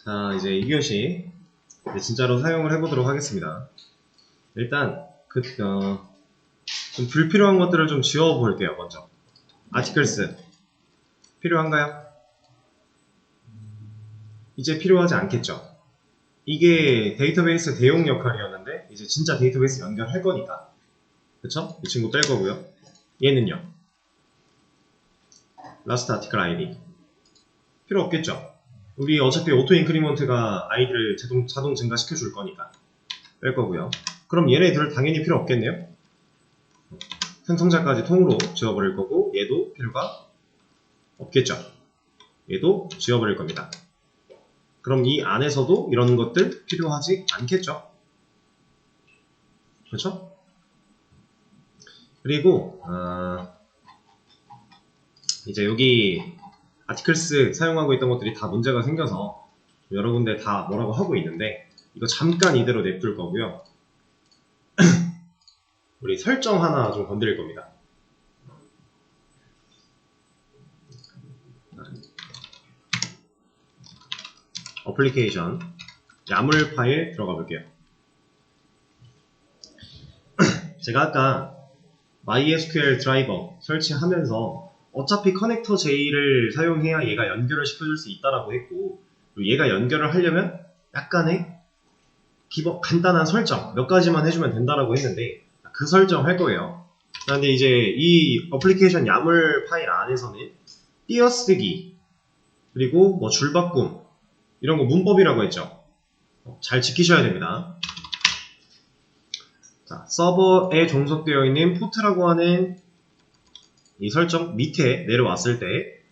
자, 이제 2교시 진짜로 사용을 해보도록 하겠습니다. 일단 좀 불필요한 것들을 좀 지워볼게요. 먼저 아티클스 필요한가요? 이제 필요하지 않겠죠. 이게 데이터베이스 대용 역할이었는데 이제 진짜 데이터베이스 연결할 거니까, 그쵸? 이 친구 뺄 거고요. 얘는요, last article id 필요 없겠죠. 우리 어차피 오토 인크리먼트가 아이디를 자동 증가시켜 줄 거니까 뺄 거고요. 그럼 얘네들 당연히 필요 없겠네요. 생성자까지 통으로 지워버릴 거고, 얘도 필요가 없겠죠. 얘도 지워버릴 겁니다. 그럼 이 안에서도 이런 것들 필요하지 않겠죠. 그렇죠? 그리고 이제 여기 아티클스 사용하고 있던 것들이 다 문제가 생겨서 여러 군데 다 뭐라고 하고 있는데, 이거 잠깐 이대로 냅둘 거고요. 우리 설정 하나 좀 건드릴 겁니다. 어플리케이션 야물 파일 들어가 볼게요. 제가 아까 MySQL 드라이버 설치하면서 어차피 커넥터 J를 사용해야 얘가 연결을 시켜줄 수 있다라고 했고, 그리고 얘가 연결을 하려면 약간의 간단한 설정 몇 가지만 해주면 된다라고 했는데, 그 설정 할 거예요. 그런데 이제 이 어플리케이션 야물 파일 안에서는 띄어쓰기 그리고 뭐 줄바꿈 이런 거 문법이라고 했죠. 잘 지키셔야 됩니다. 자, 서버에 종속되어 있는 포트라고 하는 이 설정 밑에 내려왔을 때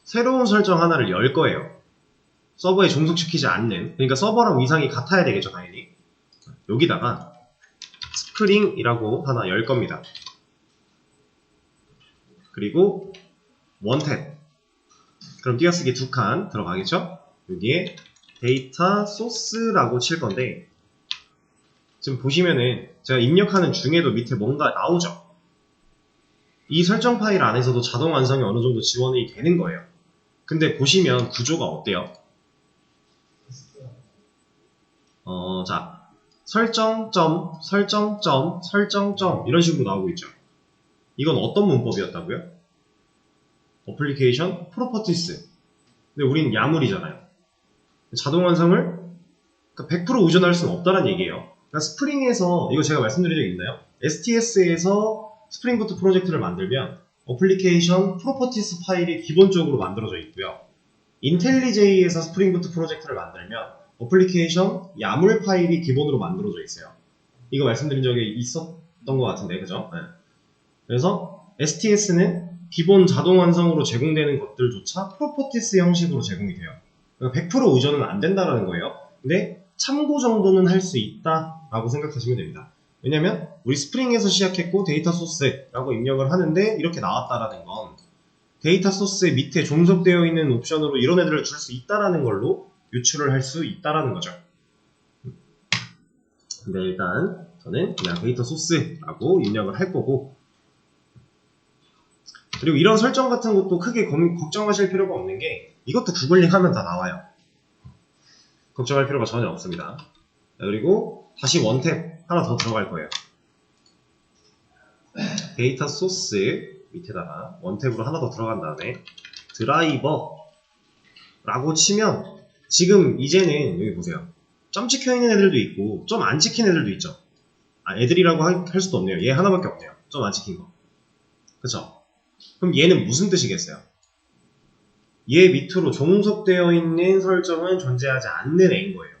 새로운 설정 하나를 열 거예요. 서버에 종속시키지 않는, 그러니까 서버랑 위상이 같아야 되겠죠, 당연히. 여기다가 스프링이라고 하나 열 겁니다. 그리고 원탭, 그럼 띄어쓰기 2칸 들어가겠죠? 여기에 데이터 소스라고 칠 건데, 지금 보시면은 제가 입력하는 중에도 밑에 뭔가 나오죠? 이 설정 파일 안에서도 자동 완성이 어느 정도 지원이 되는 거예요. 근데 보시면 구조가 어때요? 자, 설정점, 설정점, 설정점 이런 식으로 나오고 있죠. 이건 어떤 문법이었다고요? 어플리케이션 프로퍼티스. 근데 우린 야물이잖아요. 자동 완성을 100% 의존할 수는 없다는 얘기예요. 그러니까 스프링에서, 이거 제가 말씀드린 적 있나요? STS에서 스프링 부트 프로젝트를 만들면 어플리케이션 프로퍼티스 파일이 기본적으로 만들어져 있고요. 인텔리제이에서 스프링 부트 프로젝트를 만들면 어플리케이션 야물 파일이 기본으로 만들어져 있어요. 이거 말씀드린 적이 있었던 것 같은데, 그죠? 네. 그래서 STS는 기본 자동 완성으로 제공되는 것들조차 프로퍼티스 형식으로 제공이 돼요. 그러니까 100% 의존은 안 된다는 거예요. 근데 참고 정도는 할 수 있다라고 생각하시면 됩니다. 왜냐면 우리 스프링에서 시작했고 데이터 소스라고 입력을 하는데 이렇게 나왔다라는 건 데이터 소스 밑에 종속되어 있는 옵션으로 이런 애들을 줄 수 있다라는 걸로 유출을 할 수 있다라는 거죠. 근데 일단 저는 그냥 데이터 소스라고 입력을 할 거고, 그리고 이런 설정 같은 것도 크게 걱정하실 필요가 없는 게, 이것도 구글링 하면 다 나와요. 걱정할 필요가 전혀 없습니다. 그리고 다시 원탭 하나 더 들어갈 거예요. 데이터 소스 밑에다가 원탭으로 하나 더 들어간 다음에 드라이버 라고 치면, 지금 이제는 여기 보세요. 점 찍혀 있는 애들도 있고 점 안 찍힌 애들도 있죠. 애들이라고 할 수도 없네요. 얘 하나밖에 없네요. 점 안 찍힌 거. 그쵸? 그럼 얘는 무슨 뜻이겠어요? 얘 밑으로 종속되어 있는 설정은 존재하지 않는 애인 거예요.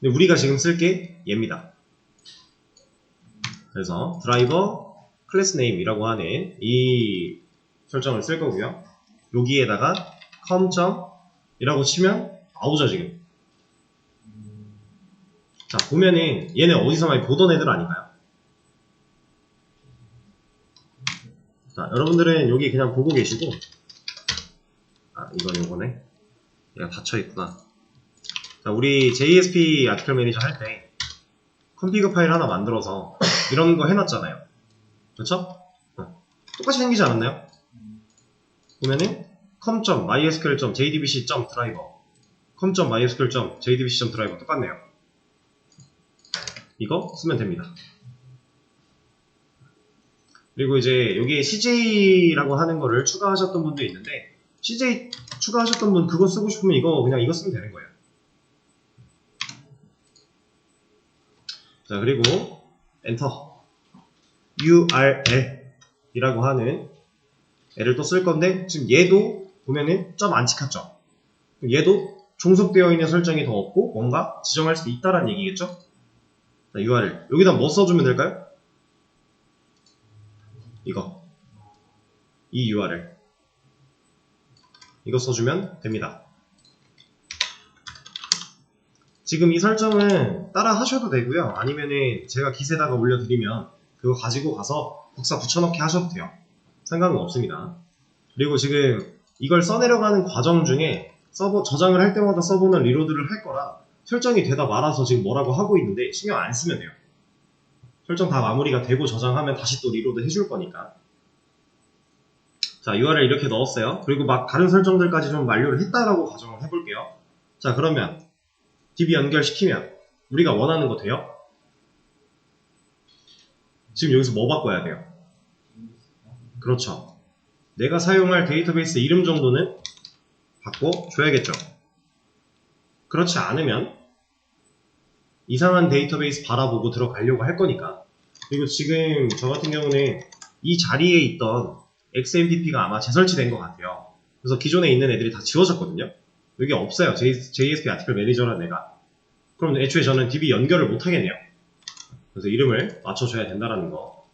근데 우리가 지금 쓸 게 얘입니다. 그래서 드라이버 클래스 네임이라고 하는 이 설정을 쓸 거고요. 여기에다가 com.이라고 치면 나오죠, 지금. 자, 보면은 얘는 어디서 많이 보던 애들 아닌가요? 자, 여러분들은 여기 그냥 보고 계시고, 이건 요거네. 얘가 닫혀있구나. 자, 우리 JSP 아티클 매니저 할 때 컨피그 파일 하나 만들어서 이런 거 해놨잖아요. 그렇죠? 똑같이 생기지 않았나요? 보면은 com.mysql.jdbc.driver com.mysql.jdbc.driver 똑같네요. 이거 쓰면 됩니다. 그리고 이제 여기에 CJ라고 하는 거를 추가하셨던 분도 있는데, CJ 추가하셨던 분 그거 쓰고 싶으면 그냥 이거 쓰면 되는 거예요. 자, 그리고 엔터. URL 이라고 하는 애를 또 쓸 건데, 지금 얘도 보면은 점 안 찍혔죠? 얘도 종속되어 있는 설정이 더 없고 뭔가 지정할 수 있다라는 얘기겠죠? 자, URL. 여기다 뭐 써주면 될까요? 이 URL. 이거 써주면 됩니다. 지금 이 설정은 따라 하셔도 되고요. 아니면은 제가 깃에다가 올려드리면 그거 가지고 가서 복사 붙여넣기 하셔도 돼요. 상관은 없습니다. 그리고 지금 이걸 써내려가는 과정 중에 서버 저장을 할 때마다 서버는 리로드를 할 거라 설정이 되다 말아서 지금 뭐라고 하고 있는데 신경 안 쓰면 돼요. 설정 다 마무리가 되고 저장하면 다시 또 리로드 해줄 거니까. 자, URL 이렇게 넣었어요. 그리고 막 다른 설정들까지 좀 완료를 했다라고 가정을 해볼게요. 자, 그러면 DB 연결시키면 우리가 원하는 거 돼요? 지금 여기서 뭐 바꿔야 돼요? 그렇죠. 내가 사용할 데이터베이스 이름 정도는 바꿔줘야겠죠. 그렇지 않으면 이상한 데이터베이스 바라보고 들어가려고 할 거니까. 그리고 지금 저 같은 경우는 이 자리에 있던 XMPP가 아마 재설치된 것 같아요. 그래서 기존에 있는 애들이 다 지워졌거든요. 여기 없어요. JSP 아티클 매니저라는 애가. 그럼 애초에 저는 DB 연결을 못 하겠네요. 그래서 이름을 맞춰줘야 된다라는 거.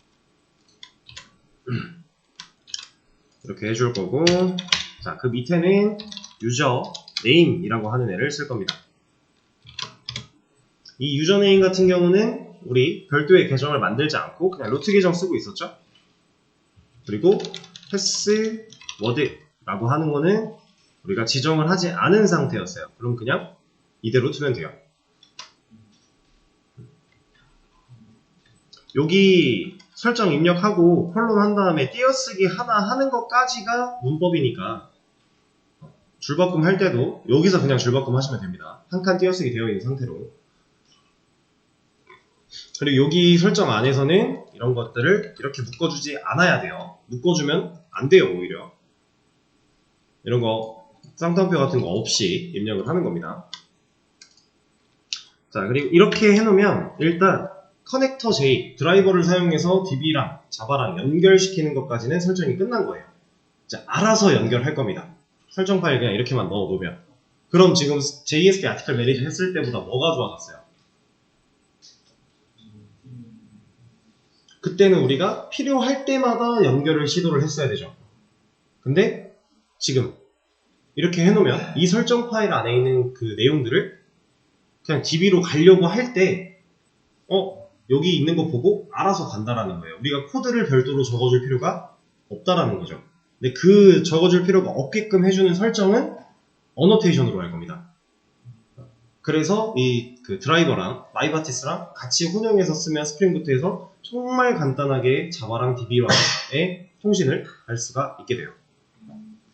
이렇게 해줄 거고, 자, 그 밑에는 유저 네임이라고 하는 애를 쓸 겁니다. 이 유저 네임 같은 경우는 우리 별도의 계정을 만들지 않고 그냥 루트 계정 쓰고 있었죠. 그리고 패스워드라고 하는 거는 우리가 지정을 하지 않은 상태였어요. 그럼 그냥 이대로 두면 돼요. 여기 설정 입력하고 콜론 한 다음에 띄어쓰기 하나 하는 것까지가 문법이니까 줄바꿈 할 때도 여기서 그냥 줄바꿈 하시면 됩니다. 한 칸 띄어쓰기 되어 있는 상태로. 그리고 여기 설정 안에서는 이런 것들을 이렇게 묶어주지 않아야 돼요. 묶어주면 안 돼요, 오히려. 이런 거 쌍따옴표 같은 거 없이 입력을 하는 겁니다. 자, 그리고 이렇게 해놓으면 일단 커넥터 J 드라이버를 사용해서 DB랑 자바랑 연결시키는 것까지는 설정이 끝난 거예요. 자, 알아서 연결할 겁니다. 설정 파일 그냥 이렇게만 넣어놓으면. 그럼 지금 JSP 아티클 매니저 했을 때보다 뭐가 좋아졌어요? 그때는 우리가 필요할 때마다 연결을 시도를 했어야 되죠. 근데 지금 이렇게 해놓으면 이 설정 파일 안에 있는 그 내용들을 그냥 DB로 가려고 할 때 여기 있는 거 보고 알아서 간다라는 거예요. 우리가 코드를 별도로 적어줄 필요가 없다라는 거죠. 근데 그 적어줄 필요가 없게끔 해주는 설정은 어노테이션으로 할 겁니다. 그래서 이 그 드라이버랑 마이바티스랑 같이 혼용해서 쓰면 스프링부트에서 정말 간단하게 자바랑 DB와의 통신을 할 수가 있게 돼요.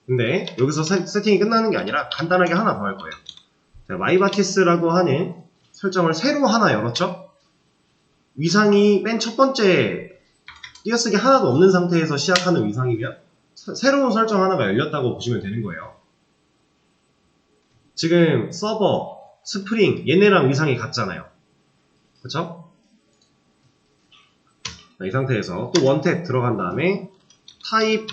근데 여기서 세팅이 끝나는 게 아니라 간단하게 하나 더 할 거예요. 자, 마이바티스라고 하는 설정을 새로 하나 열었죠? 위상이 맨 첫 번째 띄어쓰기 하나도 없는 상태에서 시작하는 위상이면 새로운 설정 하나가 열렸다고 보시면 되는 거예요. 지금 서버, 스프링 얘네랑 위상이 같잖아요. 그쵸? 이 상태에서 또 원탭 들어간 다음에 타입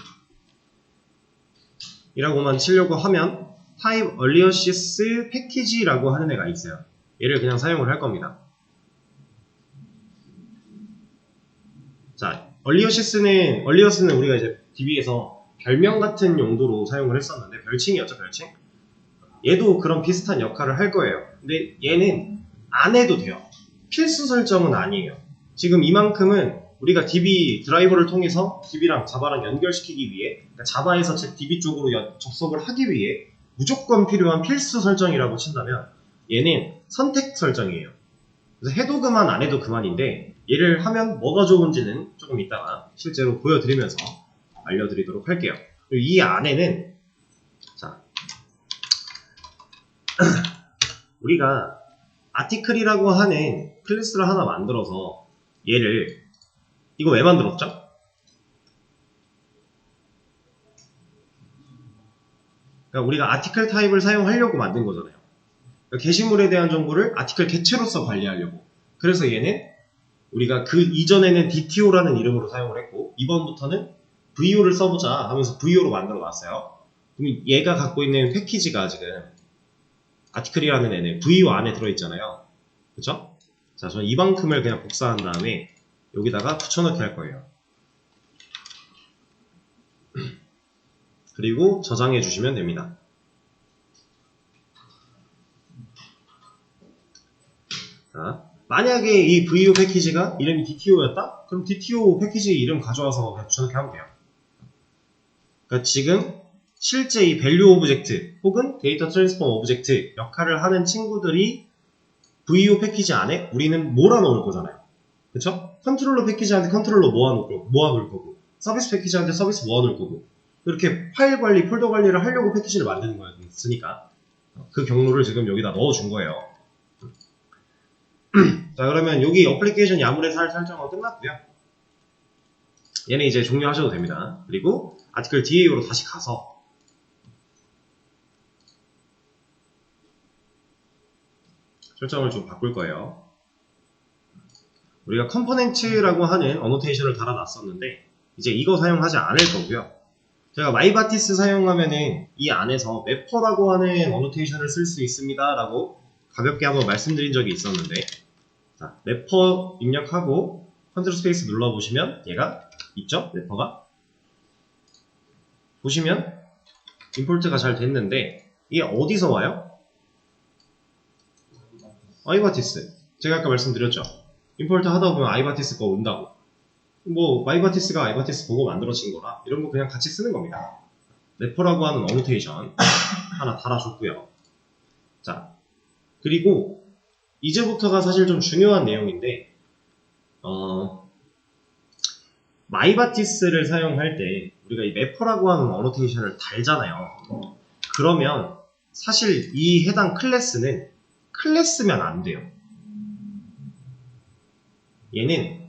이라고만 치려고 하면 타입 얼리어시스 패키지라고 하는 애가 있어요. 얘를 그냥 사용을 할 겁니다. 자, 얼리어스는 우리가 이제 DB에서 별명 같은 용도로 사용을 했었는데 별칭이었죠, 별칭. 얘도 그런 비슷한 역할을 할 거예요. 근데 얘는 안 해도 돼요. 필수 설정은 아니에요. 지금 이만큼은 우리가 DB 드라이버를 통해서 DB랑 자바랑 연결시키기 위해, 그러니까 자바에서 DB 쪽으로 접속을 하기 위해 무조건 필요한 필수 설정이라고 친다면 얘는 선택 설정이에요. 그래서 해도 그만 안 해도 그만인데 얘를 하면 뭐가 좋은지는 조금 이따가 실제로 보여드리면서 알려드리도록 할게요. 그리고 이 안에는 자 우리가 아티클이라고 하는 클래스를 하나 만들어서 얘를 이거 왜 만들었죠? 그러니까 우리가 아티클 타입을 사용하려고 만든 거잖아요. 그러니까 게시물에 대한 정보를 아티클 개체로서 관리하려고. 그래서 얘는 우리가 그 이전에는 DTO라는 이름으로 사용을 했고 이번부터는 VO를 써보자 하면서 VO로 만들어 놨어요. 그럼 얘가 갖고 있는 패키지가 지금 아티클이라는 애는 VO 안에 들어있잖아요. 그쵸? 자, 저는 이만큼을 그냥 복사한 다음에 여기다가 붙여넣기 할 거예요. 그리고 저장해 주시면 됩니다. 자, 만약에 이 VO 패키지가 이름이 DTO였다? 그럼 DTO 패키지 이름 가져와서 그냥 붙여넣기 하면 돼요. 그러니까 지금 실제 이 밸류 오브젝트 혹은 데이터 트랜스폼 오브젝트 역할을 하는 친구들이 VO 패키지 안에 우리는 몰아넣을 거잖아요. 그쵸? 컨트롤러 패키지한테 컨트롤러 모아놓을 거고 서비스 패키지한테 서비스 모아놓을 거고 이렇게 파일 관리, 폴더 관리를 하려고 패키지를 만드는 거였으니까 그 경로를 지금 여기다 넣어준 거예요. 자, 그러면 여기 어플리케이션 야물의 설정은 끝났고요. 얘는 이제 종료하셔도 됩니다. 그리고 아티클 DAO로 다시 가서 설정을 좀 바꿀 거예요. 우리가 컴포넨트라고 하는 어노테이션을 달아놨었는데 이제 이거 사용하지 않을 거고요. 제가 마이바티스 사용하면은 이 안에서 맵퍼라고 하는 어노테이션을 쓸 수 있습니다 라고 가볍게 한번 말씀드린 적이 있었는데 자, 맵퍼 입력하고 컨트롤 스페이스 눌러보시면 얘가 있죠? 맵퍼가 보시면 임포트가 잘 됐는데 이게 어디서 와요? 아이바티스. 제가 아까 말씀드렸죠. 임포트 하다 보면 아이바티스 거 온다고. 뭐 마이바티스가 아이바티스 보고 만들어진 거라 이런 거 그냥 같이 쓰는 겁니다. 래퍼라고 하는 어노테이션 하나 달아줬고요. 자, 그리고 이제부터가 사실 좀 중요한 내용인데 마이바티스를 사용할 때 우리가 이 래퍼라고 하는 어노테이션을 달잖아요. 그러면 사실 이 해당 클래스는 클래스면 안 돼요. 얘는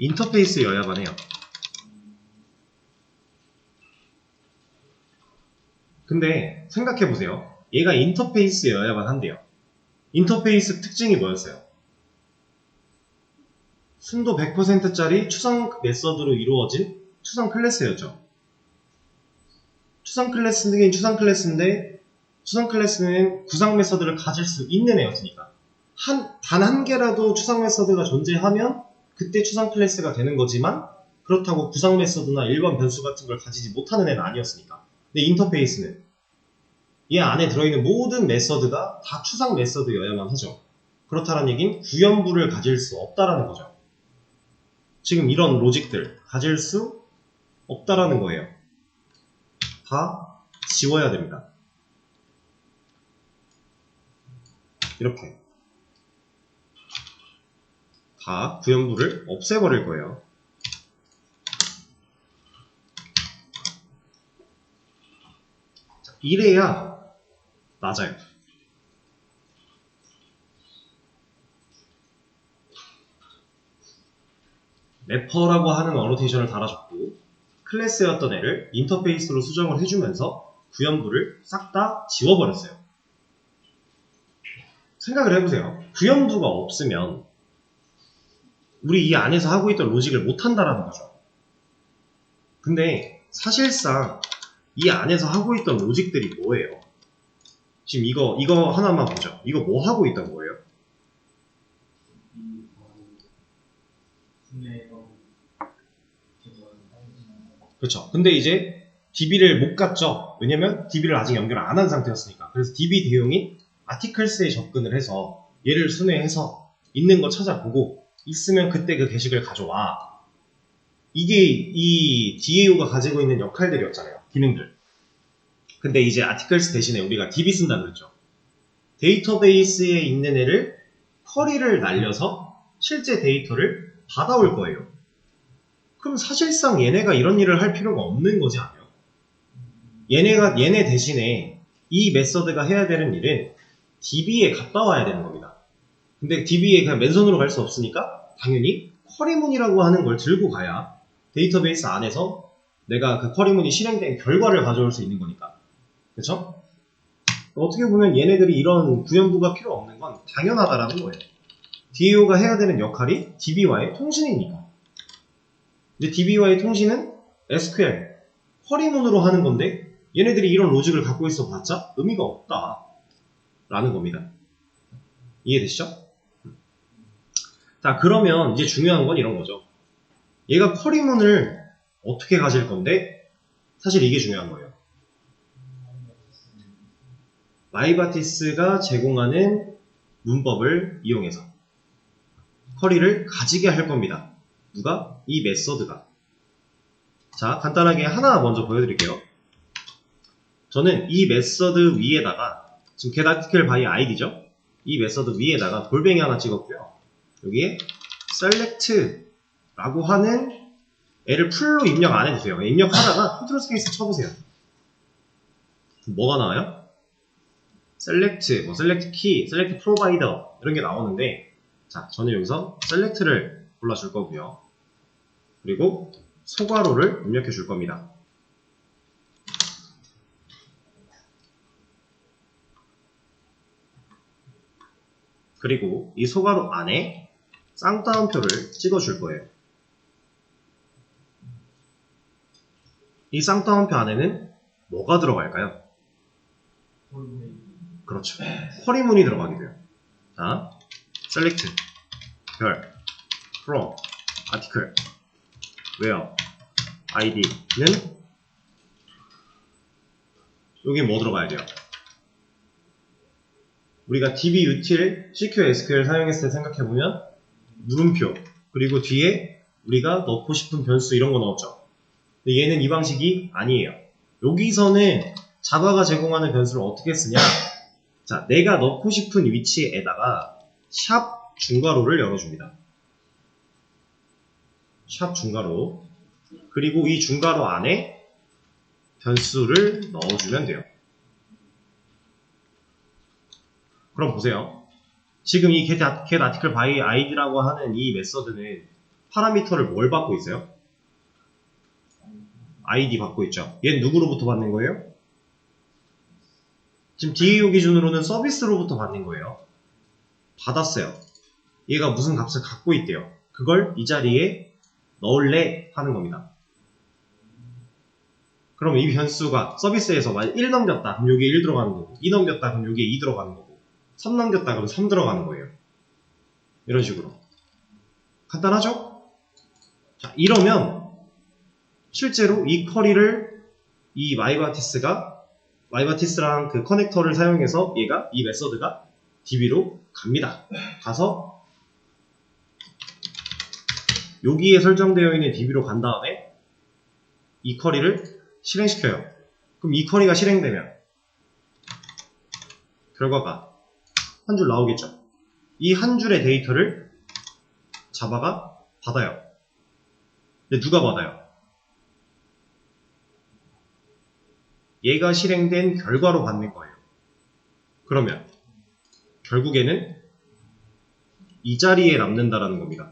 인터페이스여야만 해요. 근데 생각해보세요. 얘가 인터페이스여야만 한대요. 인터페이스 특징이 뭐였어요? 순도 100%짜리 추상 메서드로 이루어진 추상 클래스였죠. 추상 클래스는 추상 클래스인데 추상 클래스는 구상 메서드를 가질 수 있는 애였으니까 단 한 개라도 추상 메서드가 존재하면 그때 추상 클래스가 되는 거지만 그렇다고 구상 메서드나 일반 변수 같은 걸 가지지 못하는 애는 아니었으니까. 근데 인터페이스는 얘 안에 들어있는 모든 메서드가 다 추상 메서드여야만 하죠. 그렇다는 얘기는 구현부를 가질 수 없다라는 거죠. 지금 이런 로직들 가질 수 없다라는 거예요. 다 지워야 됩니다. 이렇게 다 구현부를 없애버릴 거예요. 이래야 맞아요. 래퍼라고 하는 어노테이션을 달아줬고 클래스였던 애를 인터페이스로 수정을 해주면서 구현부를 싹 다 지워버렸어요. 생각을 해보세요. 구현부가 없으면 우리 이 안에서 하고 있던 로직을 못한다라는 거죠. 근데 사실상 이 안에서 하고 있던 로직들이 뭐예요? 지금 이거 하나만 보죠. 이거 뭐 하고 있던 거예요? 그렇죠. 근데 이제 DB를 못 갔죠. 왜냐면 DB를 아직 연결을 안 한 상태였으니까. 그래서 DB 대용인 아티클스에 접근을 해서 얘를 순회해서 있는 거 찾아보고 있으면 그때 그 게시글 가져와. 이게 이 DAO가 가지고 있는 역할들이었잖아요. 기능들. 근데 이제 아티클스 대신에 우리가 DB 쓴다 그랬죠. 데이터베이스에 있는 애를 쿼리를 날려서 실제 데이터를 받아올 거예요. 그럼 사실상 얘네가 이런 일을 할 필요가 없는 거지 않아요? 얘네 대신에 이 메서드가 해야 되는 일은 DB에 갔다 와야 되는 겁니다. 근데 DB에 그냥 맨손으로 갈 수 없으니까 당연히 쿼리문이라고 하는 걸 들고 가야 데이터베이스 안에서 내가 그 쿼리문이 실행된 결과를 가져올 수 있는 거니까. 그쵸? 어떻게 보면 얘네들이 이런 구현부가 필요 없는 건 당연하다라는 거예요. DAO가 해야 되는 역할이 DB와의 통신이니까. 근데 DB와의 통신은 SQL, 쿼리문으로 하는 건데 얘네들이 이런 로직을 갖고 있어 봤자 의미가 없다 라는 겁니다. 이해되시죠? 자, 그러면 이제 중요한 건 이런 거죠. 얘가 쿼리문을 어떻게 가질 건데 사실 이게 중요한 거예요. 마이바티스가 제공하는 문법을 이용해서 쿼리를 가지게 할 겁니다. 누가? 이 메서드가. 자, 간단하게 하나 먼저 보여드릴게요. 저는 이 메서드 위에다가 지금 getArticle by id죠? 이 메서드 위에다가 골뱅이 하나 찍었고요. 여기에 select라고 하는 애를 풀로 입력 안 해도 돼요. 입력하다가 컨트롤 스페이스 쳐보세요. 뭐가 나와요? select, select key, select provider 이런 게 나오는데 자, 저는 여기서 select를 골라줄 거고요. 그리고 소괄호를 입력해 줄 겁니다. 그리고 이 소괄호 안에 쌍따옴표를 찍어줄 거예요. 이 쌍따옴표 안에는 뭐가 들어갈까요? 그렇죠. 쿼리문이 들어가게 돼요. 자, select, 별, from, article, where, id는 여기 뭐 들어가야 돼요? 우리가 DB util, CQ SQL 사용했을 때 생각해보면 물음표, 그리고 뒤에 우리가 넣고 싶은 변수 이런 거 넣었죠. 근데 얘는 이 방식이 아니에요. 여기서는 자바가 제공하는 변수를 어떻게 쓰냐? 자, 내가 넣고 싶은 위치에다가 샵 중괄호를 열어줍니다. 샵 중괄호. 그리고 이 중괄호 안에 변수를 넣어주면 돼요. 그럼 보세요. 지금 이 getArticle by id라고 하는 이 메서드는 파라미터를 뭘 받고 있어요? id 받고 있죠. 얘는 누구로부터 받는 거예요? 지금 DAO 기준으로는 서비스로부터 받는 거예요. 받았어요. 얘가 무슨 값을 갖고 있대요. 그걸 이 자리에 넣을래 하는 겁니다. 그럼 이 변수가 서비스에서 만약 1 넘겼다 그럼 여기에 1 들어가는 거고 2 넘겼다 그럼 여기에 2 들어가는 거고 3 넘겼다 그럼 3 들어가는 거예요. 이런 식으로. 간단하죠? 자, 이러면 실제로 이 쿼리를 이 마이바티스랑 그 커넥터를 사용해서 얘가 이 메서드가 DB로 갑니다. 가서 여기에 설정되어 있는 DB로 간 다음에 이 쿼리를 실행시켜요. 그럼 이 쿼리가 실행되면 결과가 한 줄 나오겠죠. 이 한 줄의 데이터를 자바가 받아요. 근데 누가 받아요? 얘가 실행된 결과로 받는 거예요. 그러면 결국에는 이 자리에 남는다라는 겁니다.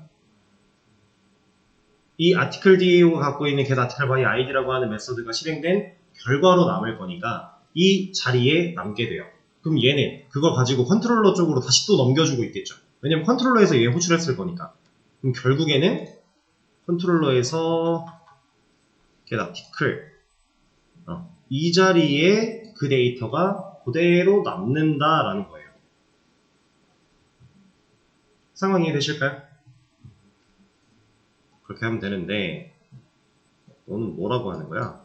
이 article DAO가 갖고 있는 getArticle by id라고 하는 메서드가 실행된 결과로 남을 거니까 이 자리에 남게 돼요. 그럼 얘는 그걸 가지고 컨트롤러 쪽으로 다시 또 넘겨주고 있겠죠. 왜냐면 컨트롤러에서 얘 호출했을 거니까. 그럼 결국에는 컨트롤러에서 getArticle 이 자리에 그 데이터가 그대로 남는다라는 거예요. 상황 이해되실까요? 그렇게 하면 되는데 너는 뭐라고 하는 거야?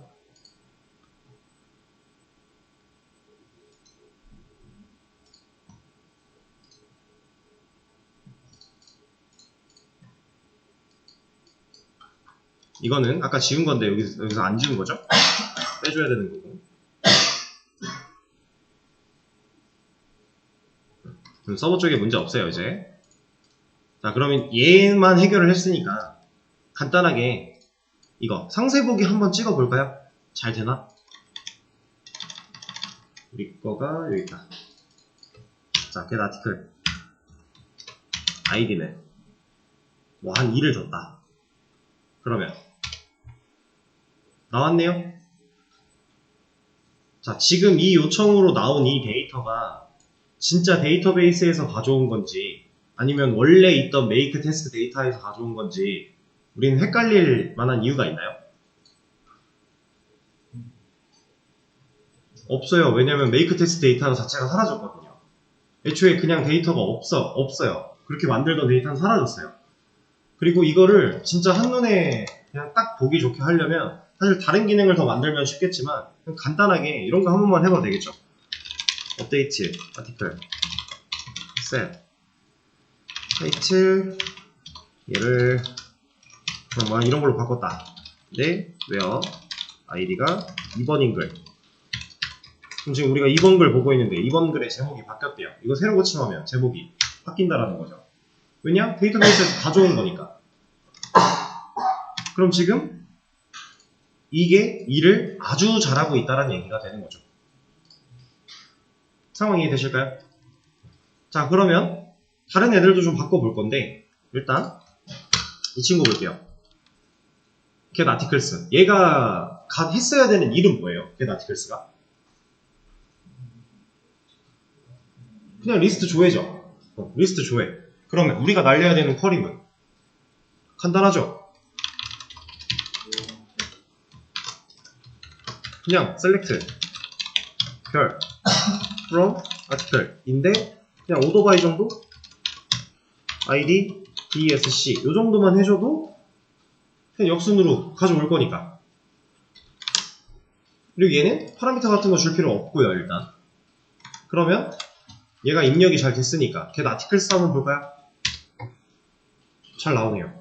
이거는 아까 지운 건데 여기서 안 지운 거죠? 빼줘야 되는 거고. 그럼 서버 쪽에 문제 없어요 이제. 자, 그러면 얘만 해결을 했으니까 간단하게 이거 상세 보기 한번 찍어 볼까요? 잘 되나? 우리 거가 여기 있다. 자, get article id는 뭐 한 2를 줬다. 그러면 나왔네요. 자, 지금 이 요청으로 나온 이 데이터가 진짜 데이터베이스에서 가져온 건지 아니면 원래 있던 make test 데이터에서 가져온 건지 우리는 헷갈릴 만한 이유가 있나요? 없어요. 왜냐면 make test 데이터 자체가 사라졌거든요. 애초에 그냥 데이터가 없어요. 그렇게 만들던 데이터는 사라졌어요. 그리고 이거를 진짜 한눈에 그냥 딱 보기 좋게 하려면 사실 다른 기능을 더 만들면 쉽겠지만 그냥 간단하게 이런 거 한 번만 해봐도 되겠죠. update article set 타이틀 얘를 그냥 뭐 이런 걸로 바꿨다. 근데 where id가 2번인 글. 그럼 지금 우리가 2번 글 보고 있는데 2번 글의 제목이 바뀌었대요. 이거 새로 고침하면 제목이 바뀐다라는 거죠. 왜냐? 데이터베이스에서 가져온 거니까. 그럼 지금 이게 일을 아주 잘하고 있다는 얘기가 되는 거죠. 상황 이해되실까요? 자, 그러면 다른 애들도 좀 바꿔볼 건데 일단 이 친구 볼게요. get articles. 얘가 했어야 되는 일은 뭐예요? get articles가? 그냥 리스트 조회죠. 리스트 조회. 그러면 우리가 날려야 되는 쿼리는 간단하죠? 그냥 select 별 from article 인데 그냥 order by 정도? id, dsc 요 정도만 해줘도 그냥 역순으로 가져올 거니까. 그리고 얘는 파라미터 같은 거 줄 필요 없고요. 일단 그러면 얘가 입력이 잘 됐으니까 get articles 한번 볼까요? 잘 나오네요.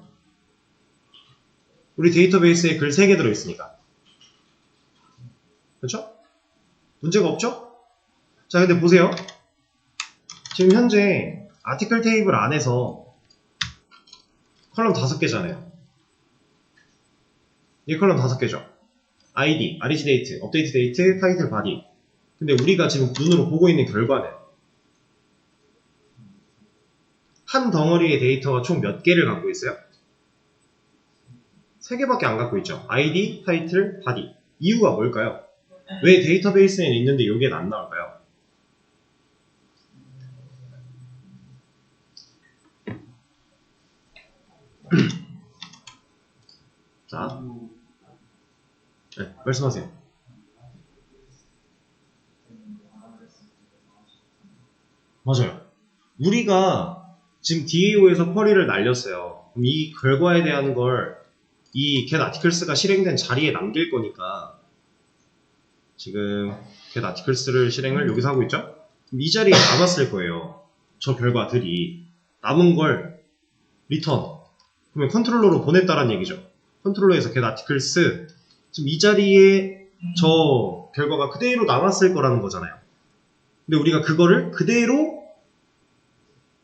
우리 데이터베이스에 글 3개 들어있으니까. 그렇죠? 문제가 없죠? 자, 근데 보세요. 지금 현재 아티클 테이블 안에서 컬럼 5개잖아요. 이 컬럼 5개죠. id, reg date, update date, title body. 근데 우리가 지금 눈으로 보고 있는 결과는 한 덩어리의 데이터가 총 몇 개를 갖고 있어요? 3개밖에 안 갖고 있죠. id, title, body. 이유가 뭘까요? 왜 데이터베이스에는 있는데 여기엔 안 나올까요? 자, 네, 말씀하세요. 맞아요. 우리가 지금 DAO에서 쿼리를 날렸어요. 그럼 이 결과에 대한 걸 이 get articles가 실행된 자리에 남길 거니까 지금 get articles를 실행을 여기서 하고 있죠? 그럼 이 자리에 남았을 거예요. 저 결과들이 남은 걸 return 그러면 컨트롤러로 보냈다라는 얘기죠. 컨트롤러에서 get articles 지금 이 자리에 저 결과가 그대로 남았을 거라는 거잖아요. 근데 우리가 그거를 그대로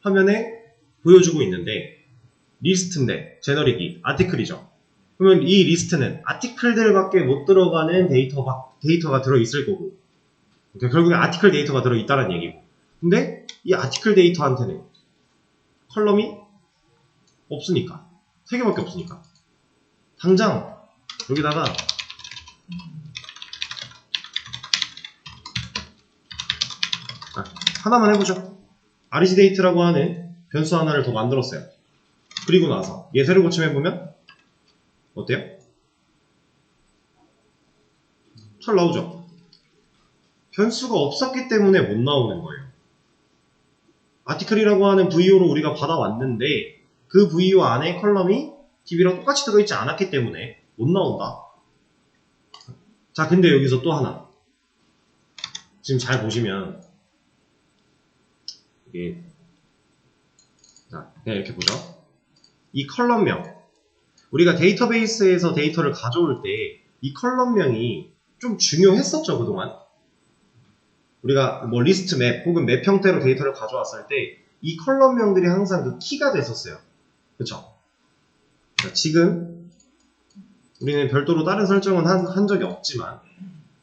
화면에 보여주고 있는데 리스트인데 제너릭이 아티클이죠. 그러면 이 리스트는 아티클들밖에 못 들어가는 데이터가 들어있을 거고 그러니까 결국에 아티클 데이터가 들어있다는 얘기고 근데 이 아티클 데이터한테는 컬럼이 없으니까 3개밖에 없으니까 당장 여기다가 하나만 해보죠. reg date라고 하는 변수 하나를 더 만들었어요. 그리고 나서 얘 새로 고침해보면 어때요? 잘 나오죠? 변수가 없었기 때문에 못 나오는 거예요. 아티클이라고 하는 VO로 우리가 받아왔는데 그 VO 안에 컬럼이 DB랑 똑같이 들어있지 않았기 때문에 못 나온다. 자, 근데 여기서 또 하나. 지금 잘 보시면 이게 자, 그냥 이렇게 보죠. 이 컬럼명 우리가 데이터베이스에서 데이터를 가져올 때 이 컬럼명이 좀 중요했었죠, 그동안. 우리가 뭐 리스트 맵 혹은 맵 형태로 데이터를 가져왔을 때 이 컬럼명들이 항상 그 키가 됐었어요. 그쵸? 지금 우리는 별도로 다른 설정은 한 적이 없지만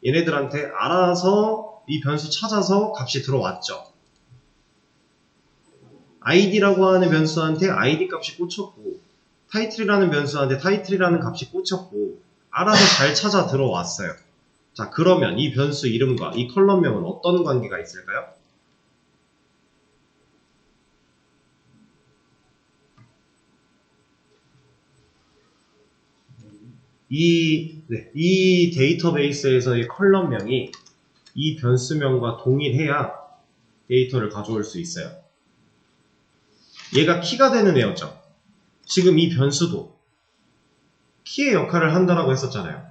얘네들한테 알아서 이 변수 찾아서 값이 들어왔죠. id라고 하는 변수한테 id 값이 꽂혔고 타이틀이라는 변수한테 타이틀이라는 값이 꽂혔고 알아서 잘 찾아 들어왔어요. 자, 그러면 이 변수 이름과 이 컬럼명은 어떤 관계가 있을까요? 이 데이터베이스에서의 컬럼명이 이 변수명과 동일해야 데이터를 가져올 수 있어요. 얘가 키가 되는 애였죠. 지금 이 변수도 키의 역할을 한다라고 했었잖아요.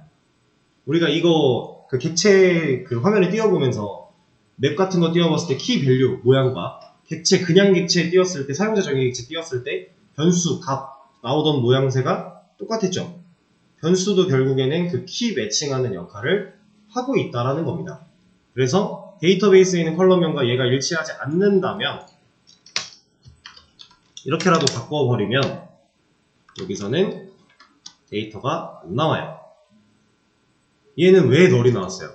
우리가 이거 그 객체 그 화면에 띄워보면서 맵 같은 거 띄워봤을 때 키 밸류 모양과 객체 그냥 객체에 띄웠을 때 사용자 정의 객체 띄웠을 때 변수 값 나오던 모양새가 똑같았죠. 변수도 결국에는 그 키 매칭하는 역할을 하고 있다라는 겁니다. 그래서 데이터베이스에 있는 컬럼명과 얘가 일치하지 않는다면 이렇게라도 바꿔버리면 여기서는 데이터가 안 나와요. 얘는 왜 널이 나왔어요?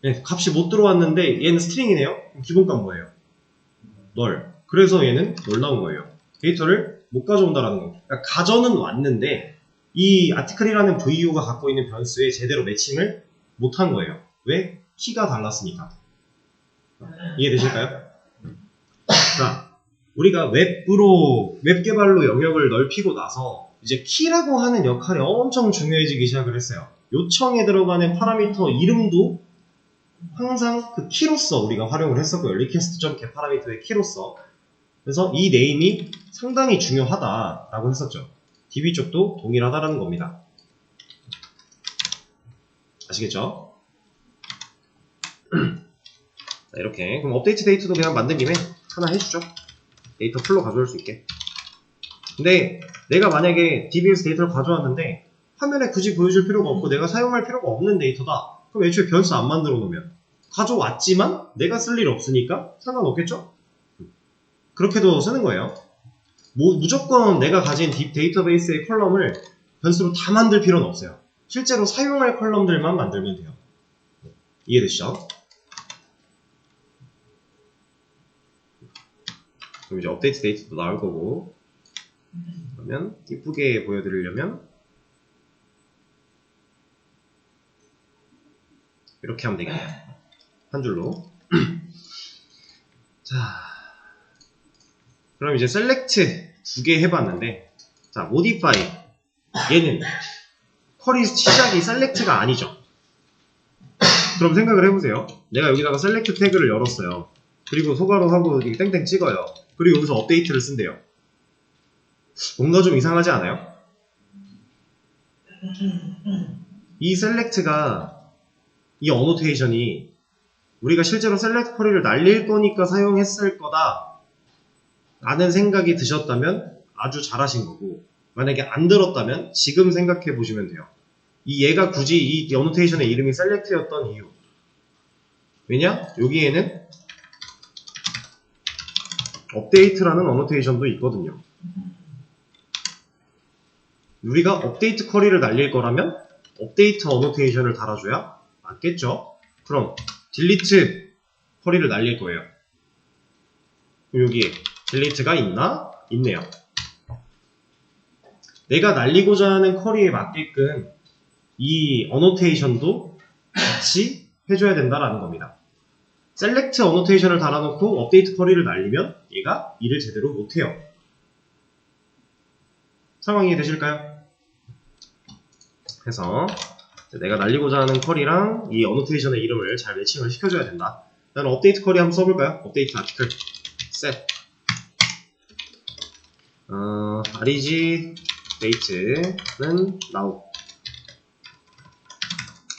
네, 값이 못 들어왔는데 얘는 스트링이네요? 기본값 뭐예요? 널. 그래서 얘는 널 나온 거예요. 데이터를 못 가져온다라는 거. 그러니까 가져는 왔는데 이 아티클이라는 VU가 갖고 있는 변수에 제대로 매칭을 못한 거예요. 왜? 키가 달랐으니까. 이해되실까요? 자, 우리가 웹 개발로 영역을 넓히고 나서 이제 키라고 하는 역할이 엄청 중요해지기 시작을 했어요. 요청에 들어가는 파라미터 이름도 항상 그 키로서 우리가 활용을 했었고요. request.get 파라미터의 키로서. 그래서 이 네임이 상당히 중요하다라고 했었죠. DB 쪽도 동일하다라는 겁니다. 아시겠죠? 자, 이렇게. 그럼 업데이트 데이터도 그냥 만든 김에 하나 해주죠. 데이터 풀로 가져올 수 있게. 근데 내가 만약에 DB에서 데이터를 가져왔는데 화면에 굳이 보여줄 필요가 없고 내가 사용할 필요가 없는 데이터다. 그럼 애초에 변수 안 만들어 놓으면 가져왔지만 내가 쓸 일 없으니까 상관없겠죠? 그렇게도 쓰는 거예요. 무조건 내가 가진 데이터베이스의 컬럼을 변수로 다 만들 필요는 없어요. 실제로 사용할 컬럼들만 만들면 돼요. 이해되시죠? 그럼 이제 업데이트 데이터도 나올 거고, 그러면 이쁘게 보여드리려면 이렇게 하면 되겠네요. 한 줄로. 자, 그럼 이제 셀렉트 2개 해봤는데, 자, 모디파이. 얘는 쿼리 시작이 셀렉트가 아니죠. 그럼 생각을 해보세요. 내가 여기다가 셀렉트 태그를 열었어요. 그리고 소괄호 하고 땡땡 찍어요. 그리고 여기서 업데이트를 쓴대요. 뭔가 좀 이상하지 않아요? 이 셀렉트가, 이 어노테이션이 우리가 실제로 셀렉트 쿼리를 날릴 거니까 사용했을 거다 라는 생각이 드셨다면 아주 잘하신 거고, 만약에 안 들었다면 지금 생각해 보시면 돼요. 얘가 굳이 이 어노테이션의 이름이 셀렉트였던 이유. 왜냐? 여기에는 업데이트라는 어노테이션도 있거든요. 우리가 업데이트 쿼리를 날릴 거라면 업데이트 어노테이션을 달아줘야 맞겠죠? 그럼 딜리트 쿼리를 날릴 거예요. 그럼 여기에 딜리트가 있나? 있네요. 내가 날리고자 하는 쿼리에 맞게끔 이 어노테이션도 같이 해줘야 된다라는 겁니다. 셀렉트 어노테이션을 달아놓고 업데이트 쿼리를 날리면 얘가 일을 제대로 못해요. 상황이 이해되실까요? 그래서 내가 날리고자 하는 쿼리랑 이 어노테이션의 이름을 잘 매칭을 시켜줘야 된다. 나는 업데이트 쿼리 한번 써볼까요? 업데이트 아티클 set reg date는 now.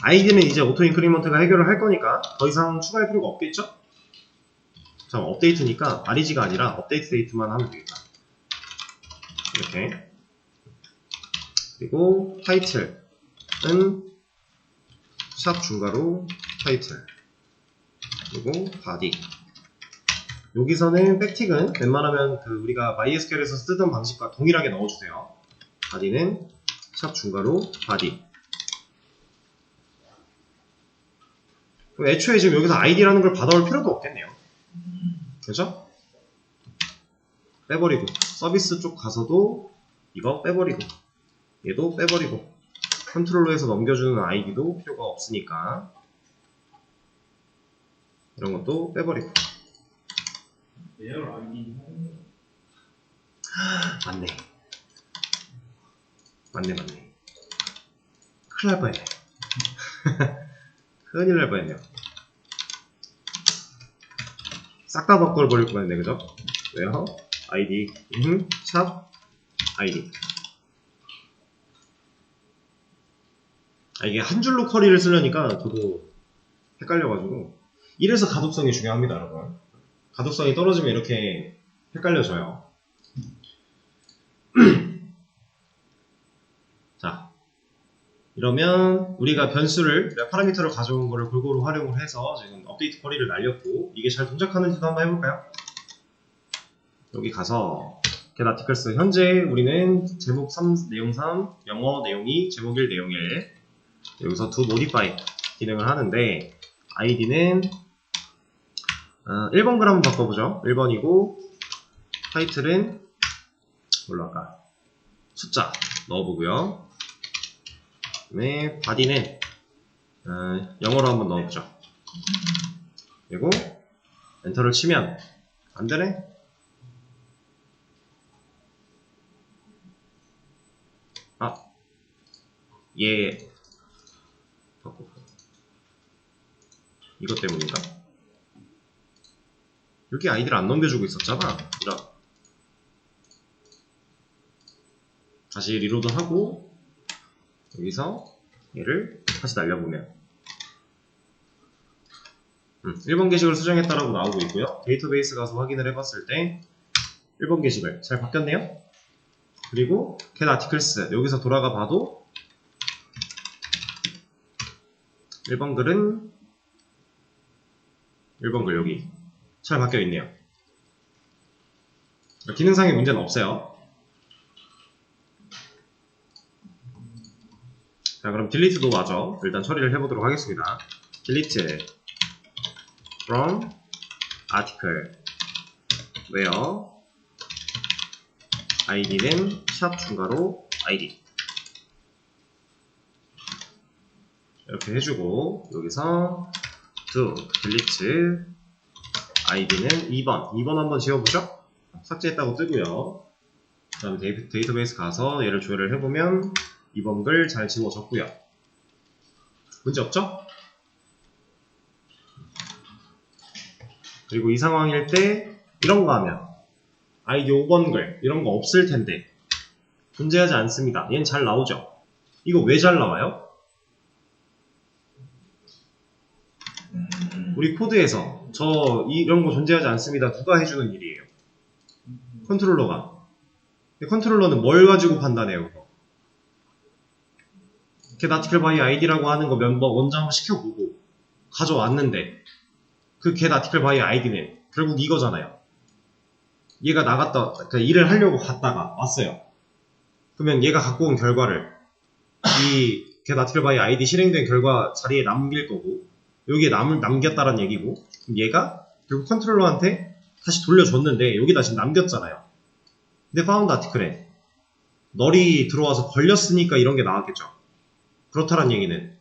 id는 이제 오토 인크리먼트가 해결을 할 거니까 더 이상 추가할 필요가 없겠죠? 자, 업데이트니까 reg가 아니라 업데이트 데이트만 하면 되겠다. 이렇게. 그리고 타이틀은 샵 중괄호 타이틀, 그리고 body. 여기서는 백틱은 웬만하면 우리가 MySQL에서 쓰던 방식과 동일하게 넣어주세요. body는 샵 중괄호 body. 그럼 애초에 지금 여기서 id라는 걸 받아올 필요도 없겠네요. 그죠? 빼버리고 서비스 쪽 가서도 이거 빼버리고 얘도 빼버리고 컨트롤러에서 넘겨주는 id도 필요가 없으니까 이런 것도 빼버리고. 맞네. 큰일 날 뻔했네. 큰일 날 뻔했네요. 싹 다 바꿔버릴 뻔했네, 그죠? 왜요? id, 샵, id. 이게 한 줄로 쿼리를 쓰려니까 저도 헷갈려가지고. 이래서 가독성이 중요합니다, 여러분. 가독성이 떨어지면 이렇게 헷갈려져요. 자, 이러면 우리가 변수를, 파라미터를 가져온 거를 골고루 활용을 해서 지금 업데이트 쿼리를 날렸고, 이게 잘 동작하는지도 한번 해볼까요? 여기 가서 get articles, 현재 우리는 제목 3, 내용 3, 영어 내용 2, 제목 1, 내용 1. 여기서 do modify 기능을 하는데 id는 1번 글 한번 바꿔보죠. 1번이고 타이틀은 뭘로 할까? 숫자 넣어보고요. 그다음에 body는 영어로 한번 넣어보죠. 그리고 엔터를 치면 안되네? 얘 바꾸고 이것 때문인가? 여기 아이디를 안 넘겨주고 있었잖아. 이런. 다시 리로드 하고 여기서 얘를 다시 날려보면 1번 게시글 수정했다라고 나오고 있고요. 데이터베이스 가서 확인을 해봤을 때 1번 게시글 잘 바뀌었네요. 그리고 get articles 여기서 돌아가 봐도 1번 글은 1번 글 여기 잘 바뀌어 있네요. 기능상의 문제는 없어요. 자, 그럼 딜리트도 마저 일단 처리를 해보도록 하겠습니다. delete from article where id는 샵 중괄호 id 이렇게 해주고 여기서 do delete id는 2번 한번 지워보죠. 삭제했다고 뜨고요. 그 다음에 데이터베이스 가서 얘를 조회를 해보면 2번 글 잘 지워졌고요. 문제 없죠? 그리고 이 상황일 때 이런 거 하면 id 5번 글 이런 거 없을 텐데 존재하지 않습니다. 얘는 잘 나오죠? 이거 왜 잘 나와요? 우리 코드에서 이런 거 존재하지 않습니다. 누가 해주는 일이에요? 컨트롤러가. 근데 컨트롤러는 뭘 가지고 판단해요? get article by id라고 하는 거 먼저 한번 시켜보고 가져왔는데 그 get article by id는 결국 이거잖아요. 얘가 나갔다, 그러니까 일을 하려고 갔다가 왔어요. 그러면 얘가 갖고 온 결과를 이 get article by id 실행된 결과 자리에 남길 거고 여기에 남겼다란 얘기고 그럼 얘가 결국 컨트롤러한테 다시 돌려줬는데 여기다 지금 남겼잖아요. 근데 found article에 널이 들어와서 걸렸으니까 이런 게 나왔겠죠. 그렇다란 얘기는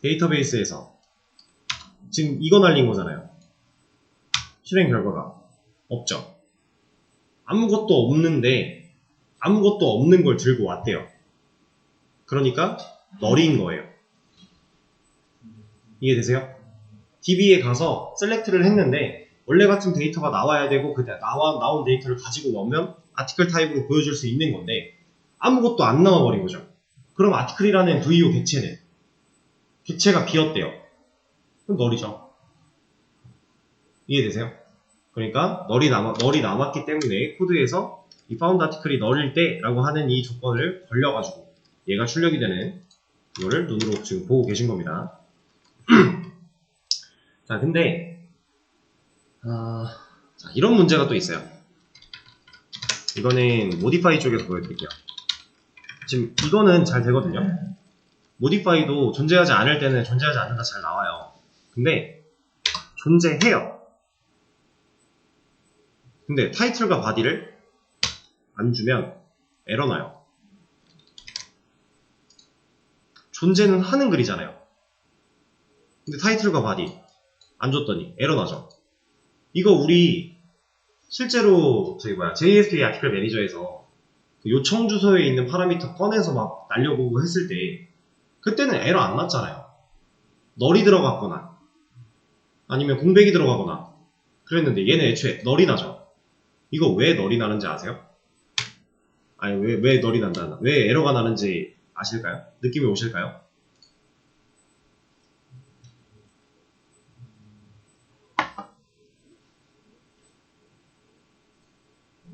데이터베이스에서 지금 이거 날린 거잖아요. 실행 결과가 없죠. 아무것도 없는데 아무것도 없는 걸 들고 왔대요. 그러니까 널인 거예요. 이해되세요? DB에 가서 셀렉트를 했는데 원래 같은 데이터가 나와야 되고 그 나온 데이터를 가지고 오면 아티클 타입으로 보여줄 수 있는 건데 아무것도 안 나와버린 거죠. 그럼 아티클이라는 VO 객체가 비었대요. 그럼 널이죠. 이해되세요? 그러니까 널이 남았기 때문에 코드에서 이 found article이 널일 때 라고 하는 이 조건을 걸려가지고 얘가 출력이 되는 이거를 눈으로 지금 보고 계신 겁니다. 자, 근데 자, 이런 문제가 또 있어요. 이거는 modify 쪽에서 보여드릴게요. 지금 이거는 잘 되거든요. modify도 존재하지 않을 때는 존재하지 않는다 잘 나와요. 근데 존재해요. 근데 타이틀과 바디를 안 주면 에러 나요. 존재는 하는 글이잖아요. 근데 타이틀과 바디 안 줬더니 에러 나죠. 이거 우리 실제로 JSP 아티클 매니저에서 그 요청 주소에 있는 파라미터 꺼내서 막 날려보고 했을 때 그때는 에러 안 났잖아요. 널이 들어갔거나 아니면 공백이 들어가거나 그랬는데 얘는 애초에 널이 나죠. 이거 왜 널이 나는지 아세요? 아니 왜 널이 난다, 왜 에러가 나는지 아실까요? 느낌이 오실까요?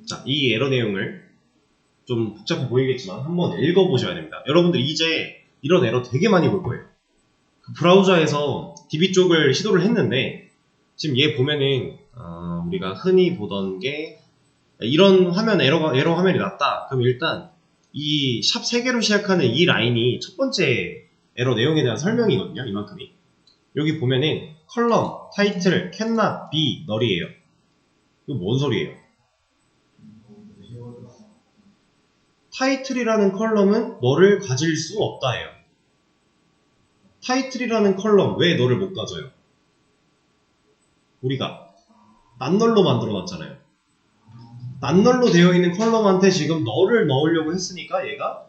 자, 이 에러 내용을 좀 복잡해 보이겠지만 한번 읽어보셔야 됩니다. 여러분들 이제 이런 에러 되게 많이 볼 거예요. 그 브라우저에서 DB 쪽을 시도를 했는데 지금 얘 보면은 우리가 흔히 보던 게 이런 화면 에러 화면이 났다. 그럼 일단 이 샵 3개로 시작하는 이 라인이 첫 번째 에러 내용에 대한 설명이거든요. 이만큼이. 여기 보면은 컬럼, 타이틀, 캔낫, 비, 널이에요. 이거 뭔 소리예요? 타이틀이라는 컬럼은 너를 가질 수 없다예요. 타이틀이라는 컬럼 왜 너를 못 가져요? 우리가 낱널로 만들어 놨잖아요. 낱널로 되어 있는 컬럼한테 지금 너를 넣으려고 했으니까 얘가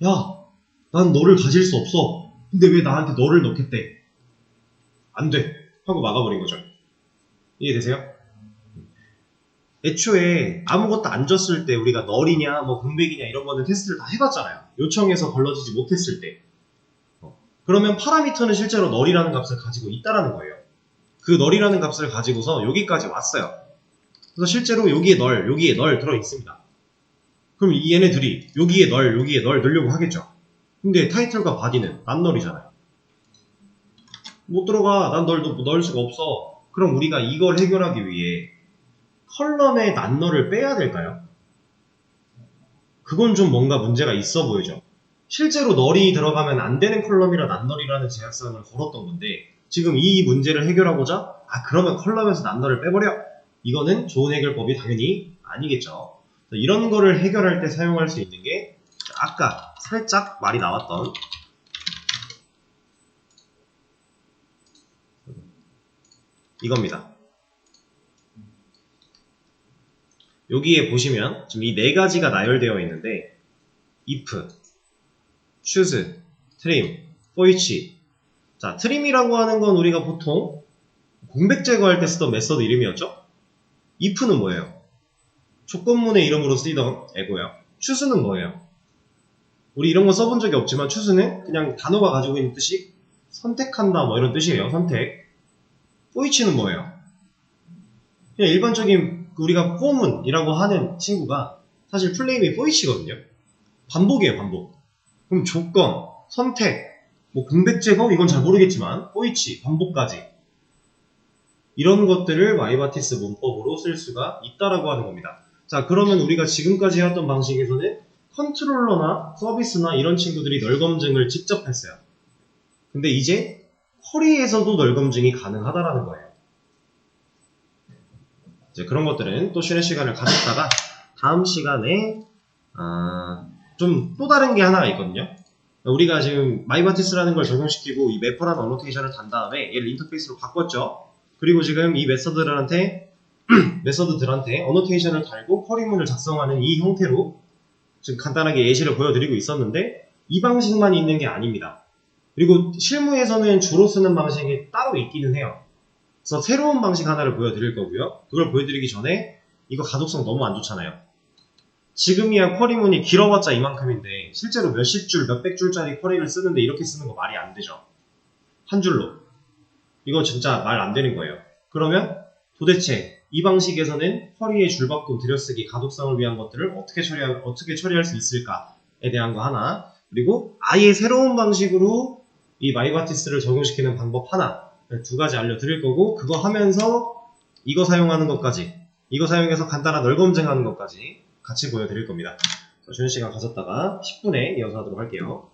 야, 난 너를 가질 수 없어. 근데 왜 나한테 너를 넣겠대? 안 돼. 하고 막아버린 거죠. 이해되세요? 애초에 아무것도 안 줬을 때 우리가 널이냐 뭐 공백이냐 이런 거는 테스트를 다 해봤잖아요. 요청해서 걸러지지 못했을 때. 그러면 파라미터는 실제로 널이라는 값을 가지고 있다라는 거예요. 그 널이라는 값을 가지고서 여기까지 왔어요. 그래서 실제로 여기에 널 들어있습니다. 그럼 얘네들이 여기에 널 넣으려고 하겠죠. 근데 타이틀과 바디는 낱널이잖아요. 못 들어가. 난 널 넣을 수가 없어. 그럼 우리가 이걸 해결하기 위해 컬럼의 낱널을 빼야 될까요? 그건 좀 뭔가 문제가 있어 보이죠. 실제로 널이 들어가면 안 되는 컬럼이라 낱널이라는 제약사항을 걸었던 건데 지금 이 문제를 해결하고자 그러면 컬럼에서 낱널을 빼버려. 이거는 좋은 해결법이 당연히 아니겠죠. 이런 거를 해결할 때 사용할 수 있는 게 아까 살짝 말이 나왔던 이겁니다. 여기에 보시면 지금 이 네 가지가 나열되어 있는데 if, choose, trim, for each. 자, trim이라고 하는 건 우리가 보통 공백 제거할 때 쓰던 메서드 이름이었죠? if는 뭐예요? 조건문의 이름으로 쓰이던 애고요. choose는 뭐예요? 우리 이런 거 써본 적이 없지만 choose는 그냥 단어가 가지고 있는 뜻이 선택한다 뭐 이런 뜻이에요. 선택. for each는 뭐예요? 그냥 일반적인 우리가 for문이라고 하는 친구가 사실 플레임이 for each거든요. 반복이에요, 반복. 그럼 조건, 선택, 뭐 공백 제거 이건 잘 모르겠지만 for each, 반복까지 이런 것들을 마이바티스 문법으로 쓸 수가 있다라고 하는 겁니다. 자, 그러면 우리가 지금까지 해왔던 방식에서는 컨트롤러나 서비스나 이런 친구들이 널 검증을 직접 했어요. 근데 이제 쿼리에서도 널 검증이 가능하다라는 거예요. 이제 그런 것들은 또 쉬는 시간을 가졌다가 다음 시간에 좀 또 다른 게 하나가 있거든요. 우리가 지금 마이바티스라는 걸 적용시키고 이 매퍼라는 어노테이션을 단 다음에 얘를 인터페이스로 바꿨죠. 그리고 지금 이 메서드들한테 어노테이션을 달고 쿼리문을 작성하는 이 형태로 지금 간단하게 예시를 보여드리고 있었는데 이 방식만 있는 게 아닙니다. 그리고 실무에서는 주로 쓰는 방식이 따로 있기는 해요. 그래서 새로운 방식 하나를 보여드릴 거고요. 그걸 보여드리기 전에 이거 가독성 너무 안 좋잖아요. 지금이야 쿼리문이 길어봤자 이만큼인데 실제로 몇십 줄, 몇백 줄짜리 쿼리를 쓰는데 이렇게 쓰는 거 말이 안 되죠. 한 줄로. 이거 진짜 말 안 되는 거예요. 그러면 도대체 이 방식에서는 쿼리의 줄바꿈, 들여쓰기, 가독성을 위한 것들을 어떻게 처리할 수 있을까에 대한 거 하나, 그리고 아예 새로운 방식으로 이 마이바티스를 적용시키는 방법 하나, 두 가지 알려드릴 거고, 그거 하면서 이거 사용하는 것까지, 이거 사용해서 간단한 널 검증하는 것까지 같이 보여드릴 겁니다. 쉬는 시간 가졌다가 10분에 이어서 하도록 할게요.